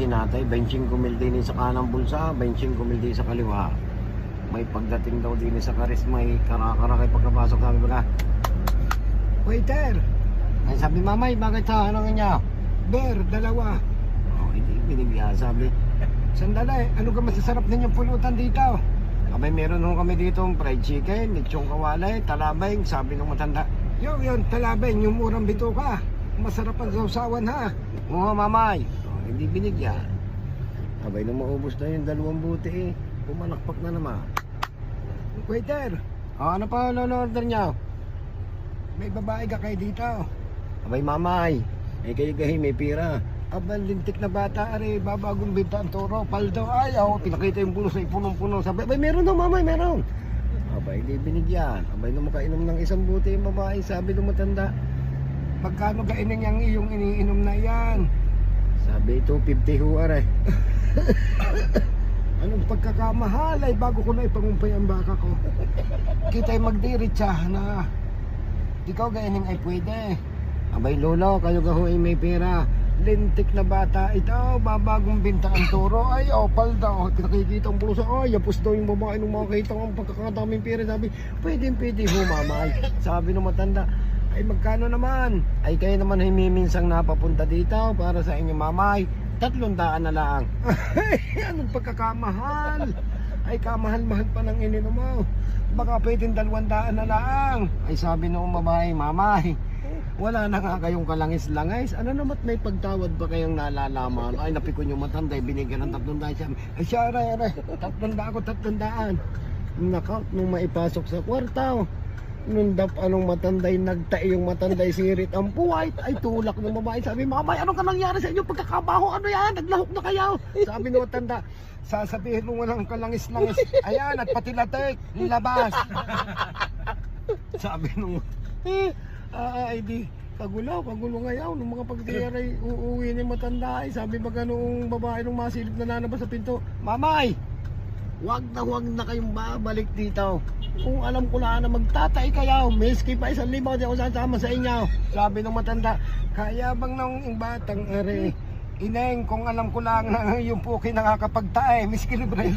sinatay, 25,000 din sa kanang bulsa, 25,000 din sa kaliwa. May pagdating daw din sa karis, may karakara kay pagkapasok, sabi ba ka, Waiter, ay sabi, mamay, bakit ha? Anong niya? beer, dalawa. Oh, hindi binigyan, sabi. Sandali, ano ka masasarap ninyong pulutan dito? Abay, meron nung kami dito fried chicken, lechong kawalay, talabay, sabi ng matanda. Yun, talabeng, yung murang bituka. Masarap ang sausawan ha. Oo, mamay. Oh, hindi binigyan. Abay, nung maubos na yung 2 buti eh, pumalakpak na naman. Waiter, Oh, ano pa order niya? may babae ka kayo dito. Abay, mamay, eh kayo gahi may pira. Abang lintik na bata, are, babagong binta ang toro. Paldo, ayaw, pinakita yung pulos ay punong-puno. Sabi, Abay, meron daw, mamay, meron. Abay, hindi binigyan. Abay, nung makainom ng 1 buti yung babae, sabi ng matanda. magkano ka inang yung iyong iniinom na yan? Sabi, 250 ho, are. Anong pagkakamahal ay bago ko na ipangumpay ang baka ko. Kita'y magdiritsa na ikaw gaining ay pwede. Abay, lolo, kayo gaho ay may pira. Lintik na bata ito, babagong binta ang toro. Ay, palda, pinakikita ang pulos. Ay, yapos daw yung babae nung makakita ang pagkakadaming pera. Sabi, pwede ho, mamay. Sabi ng matanda, ay magkano naman? Ay, kayo naman ay miminsang napapunta dito para sa inyo, mamay. 300 na lang. Ay, anong pagkakamahal? Ay, kamahal-mahal pa ng ininom mo. Baka pwedeng 200 na lang. Ay, sabi nung babae, mamay, wala na nga kayong kalangis-langis. Ano naman may pagtawad ba kayong nalalaman? Ay, napikon yung matanda, binigyan ng 300 siya. Ay, siya, aray, 300 ako, 300. Naka, nung maipasok sa kwarta, nung anong matanday, nagtai yung matanday sirit ang puwait, ay tulak ng babae. Sabi, mamay, anong ka nangyari sa inyo pagkakabaho? Ano yan? Naglahok na kayo. Sabi ng matanda, sasabihin mo walang kalangis-langis. Ayan, at pati latek, nilabas. Sabi nung, ay di, kagulo ngayaw. Nung mga pagdiyaray, uuwi ni matanda. Ay, sabi baga nung babae nung masilip na nanabas sa pinto, Mamay, wag na kayong babalik dito. Kung alam ko na magtatay kayo, miski pa 1,000, di ako sasama sa inyo. sabi ng matanda, kaya bang nung batang are, ineng, kung alam ko lang na yung puki nakakapagtae, miski libre